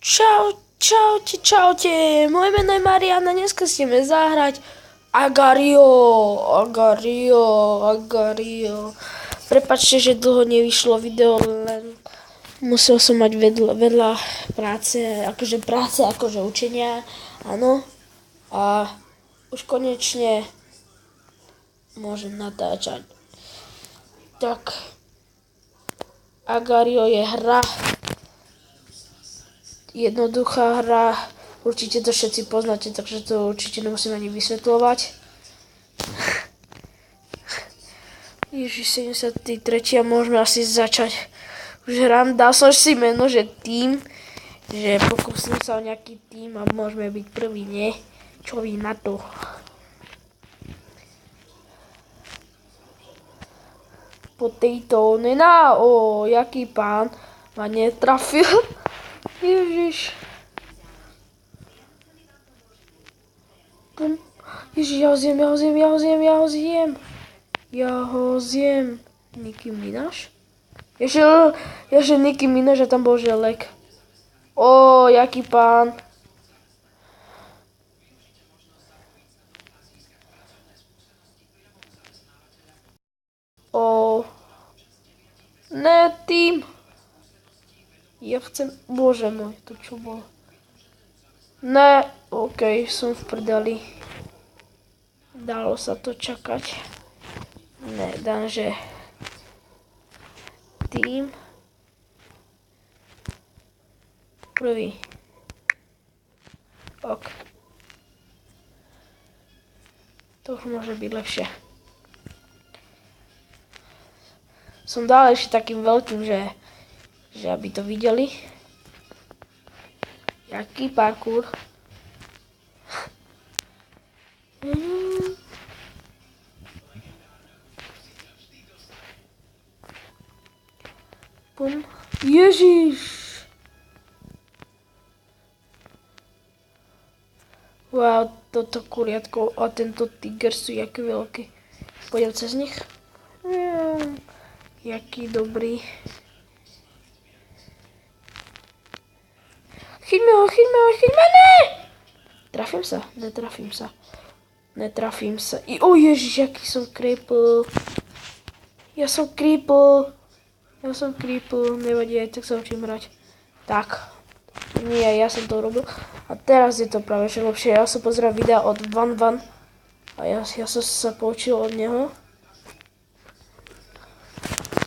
Čaute, moje meno je Mariana, dneska si ideme zahrať Agario. Prepáčte, že dlho nevyšlo video, len musel som mať vedľa práce, akože učenia, áno. A už konečne môžem natáčať. Tak, Agario je hra, jednoduchá hra, určite to všetci poznáte, takže to určite nemusím ani vysvetľovať. Ježiš, 73. a môžeme asi začať. Už hrám, dal som si meno, že tým, že pokúsim sa o nejaký tým a môžeme byť prvý, nie? Čo vy na to? Potato, jaký pán ma netrafil. Ježiš. Ježiš, ja ho zjem. Nicki Minaj? Ježiš, Nicki Minaj a tam bol želek. Jaký pán. Ne, tým. Ja chcem, bože môj, to čo bolo? Ne, okej, som v prdeli. Dalo sa to čakať. Ne, dám, že tým. Prvý. Ok. To už môže byť lepšie. Som dal ešte takým veľkým, že aby to videli. Jaký parkour. Pum. Ježiš. Wow, toto kuriatko a tento tiger sú jaké veľké. Pôjdem cez nich. Jaký dobrý. Chyťme ho, ne! Trafím sa? Netrafím sa. Ježiš, aký som cripple. Ja som cripple, nevadí, aj tak sa učím hrať. Tak, nie, ja som to robil. A teraz je to práve že lepšie. Ja som pozeral videa od Van a ja som sa poučil od neho.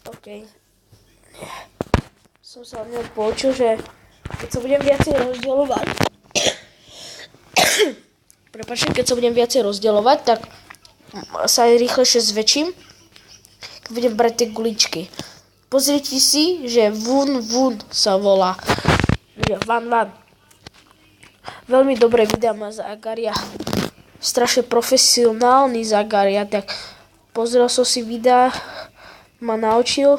OK. Som sa od neho poučil, že keď sa budem viacej rozdielovať, tak sa aj rýchlejšie zväčším, keď budem brať tie guličky. Pozrite si, že Vun sa volá. Van. Veľmi dobré videá má z Agaria. Strašne profesionálny z Agaria, tak pozrel som si videa, ma naučil.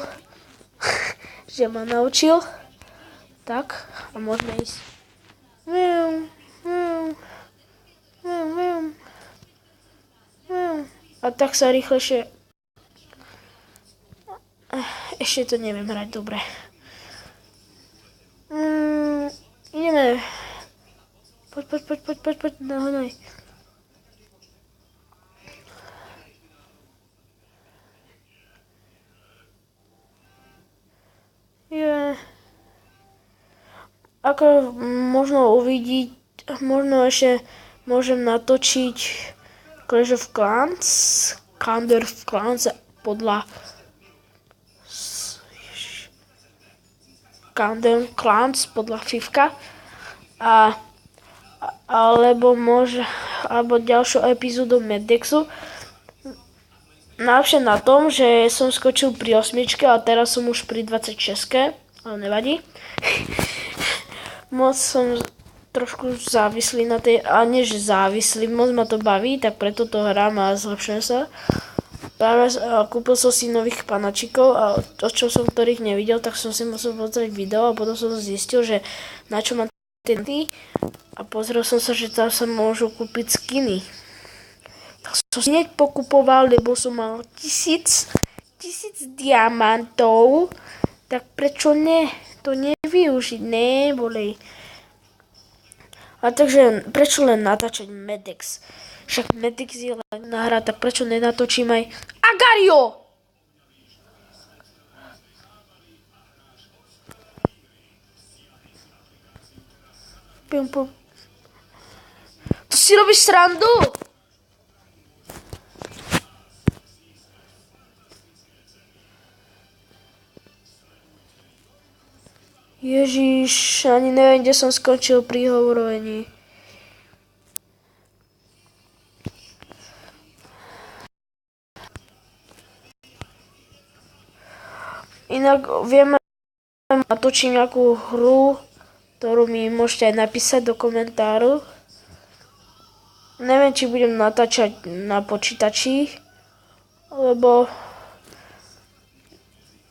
Tak, a môžeme ísť. A tak sa rýchlejšie. Ešte to neviem hrať dobre. Ideme. Poď, nahoď. Ako možno uvidieť, možno ešte môžem natočiť Clash of Clans, Thunder of Clans podľa Fivka alebo ďalšiu epizódu Meddexu. Najlepšie na tom, že som skočil pri 8 a teraz som už pri 26, ale nevadí. Moc som trošku závislý na tej, a nie že závislý, moc ma to baví, tak preto to hrám a zlepšujem sa. Práve kúpil som si nových panačikov a o čom som ktorých nevidel, tak som si musel pozrieť video a potom som zistil, že na čo mám tenty a pozrel som sa, že tam sa môžu kúpiť skiny. Tak som si hneď pokupoval, lebo som mal 1000 diamantov, tak prečo ne? To nevyužiť, ne, bolej. A takže prečo len natáčať Medex? Však Medex je len na hra, tak prečo nenatočím aj Agario? To si robíš srandu? Ježiš, ani neviem, kde som skončil pri hovorení. Inak vieme, natočím nejakú hru, ktorú mi môžete aj napísať do komentáru. Neviem, či budem natáčať na počítači, lebo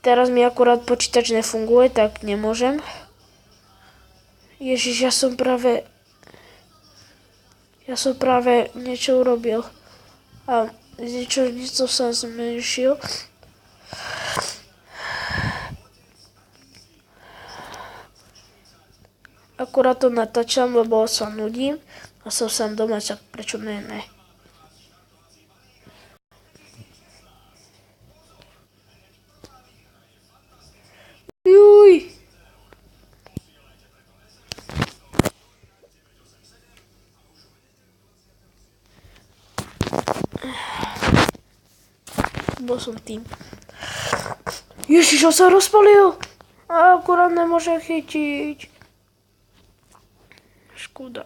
teraz mi akurát počítač nefunguje, tak nemôžem. Ježiš, ja som práve niečo urobil. A niečo som zmenšil. Akurát to natáčam, lebo sa nudím a som sám doma, tak prečo ne? Juj! Bol som tým. Ježiš, on sa rozpalil! A akurát nemôžem chytiť. Škoda.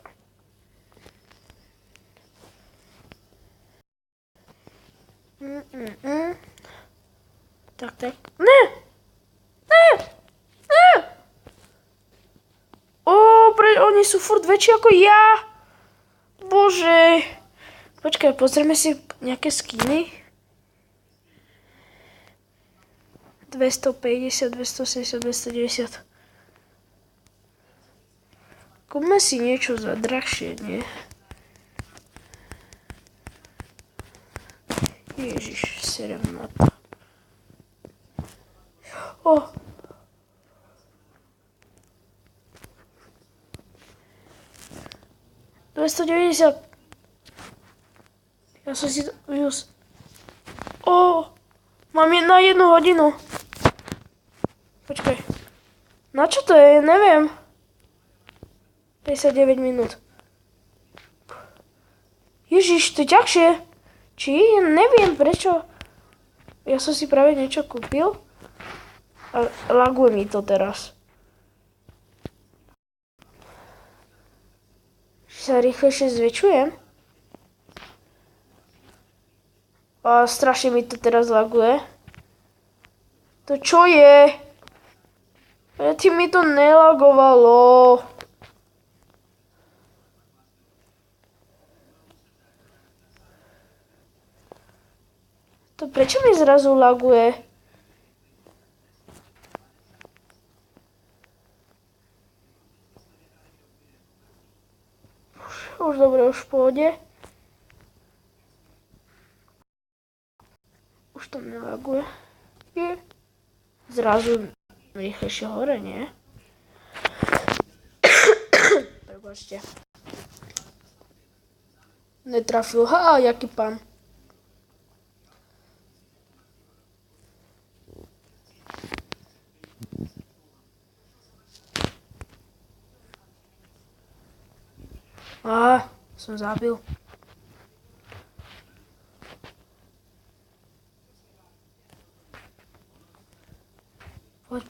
Tak. Ne! Oni sú furt väčší ako ja. Bože. Počkaj, pozrieme si nejaké skiny. 250, 270, 290. Kúpme si niečo za drahšie, nie? Ježiš, serem na to. Oh. $290. Ja som si to vyhus. Mám na 1 hodinu. Počkaj. Na čo to je? Neviem. 59 minút. Ježiš, to je ťažšie. Či? Neviem prečo. Ja som si práve niečo kúpil. A laguje mi to teraz. Sa rýchlejšie zväčšujem. A strašne mi to teraz laguje. To čo je? Predtým mi to nelagovalo. To prečo mi zrazu laguje? Už dobre, už v pohode. Už to nelaguje. Je. Zrazu rýchlejšie hore, nie? Prepačte. Netrafil. Jaký pán. Som zabil.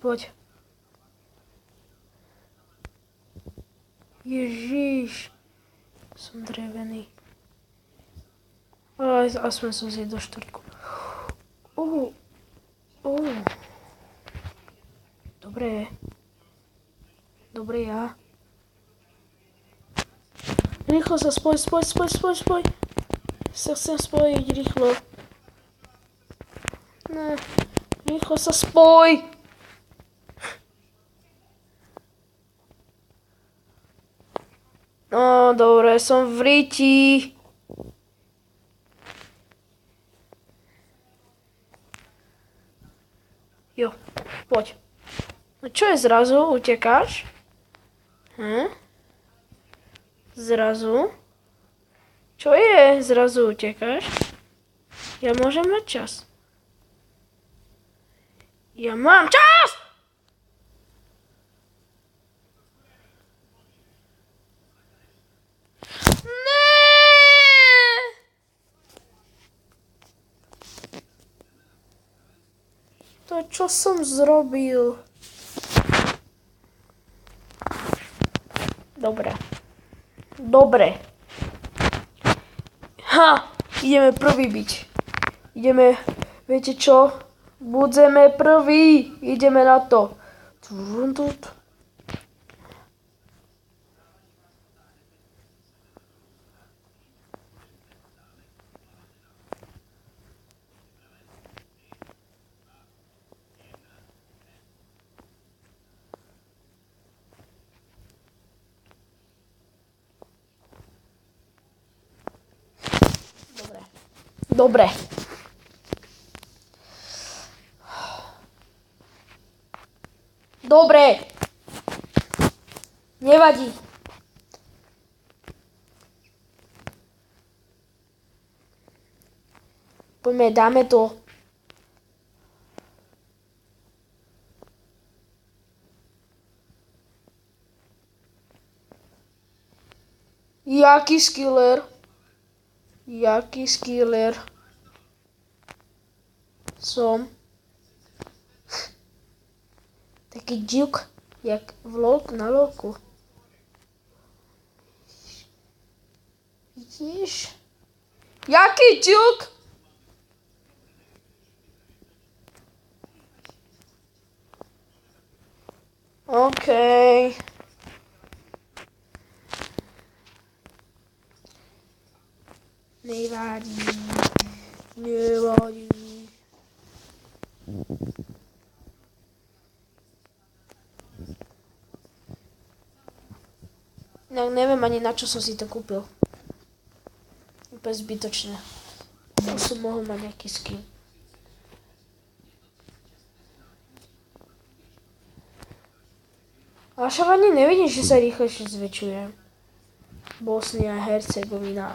Poď. Ježiš. Som drevený. Aspoň som zjedol štvrtku. Dobre ja. Rýchlo sa spoj. Sa chcem spojiť rýchlo. Ne, rýchlo sa spoj. No, dobre, som v ríti. Jo, poď. No čo je zrazu? Utekáš? Zrazu? Čo je? Zrazu utekáš? Ja môžem mať čas. Ja mám čas! To, čo som zrobil. Dobre. Ha! Ideme prvý byť. Viete čo? Budeme prví. Ideme na to. Dobre. Nevadí. Poďme, dáme to. Jaký skiller? Som. Taký džuk, jak na lolku. Vidíš? Jaký džuk? Okej. Nevadí. No, neviem ani na čo som si to kúpil. Úplne zbytočné. To som mohol mať nejaký skin. A však ani nevidím, že sa rýchlejšie zväčšujem. Bosnia a Hercegovina.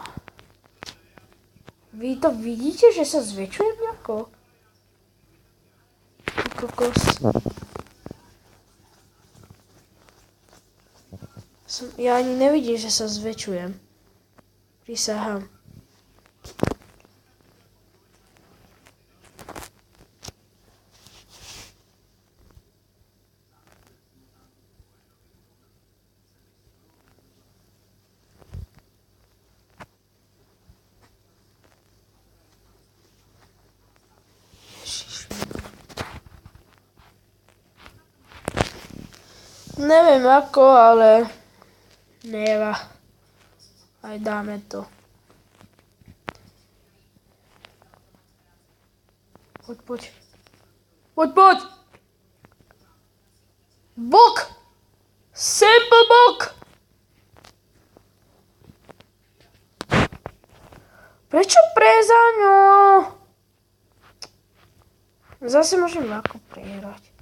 Vy to vidíte, že sa zväčšujem nejako? Kokos. Ja ani nevidím, že sa zväčšujem. Prisahám. Neviem ako, ale neva. Aj dáme to. Poď. Bok! Simple bok! Prečo prezaňo? Zase môžem ľahko prehrať.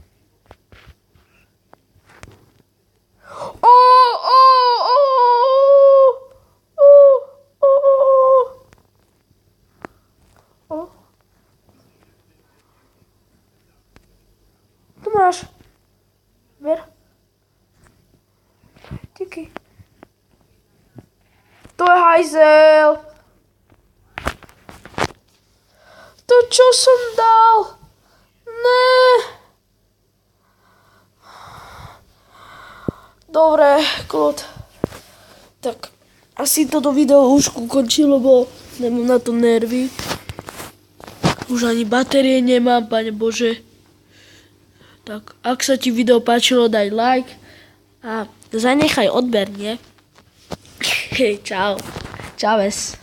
Tu máš. Ver. Díky. To je hajzel. To čo som dal? Ne. Dobre, kľud. Tak, asi toto video už ukončilo, lebo nemám na to nervy. Už ani batérie nemám, pane Bože. Tak, ak sa ti video páčilo, daj like a zanechaj odber, nie? Hej, čau. Čaves.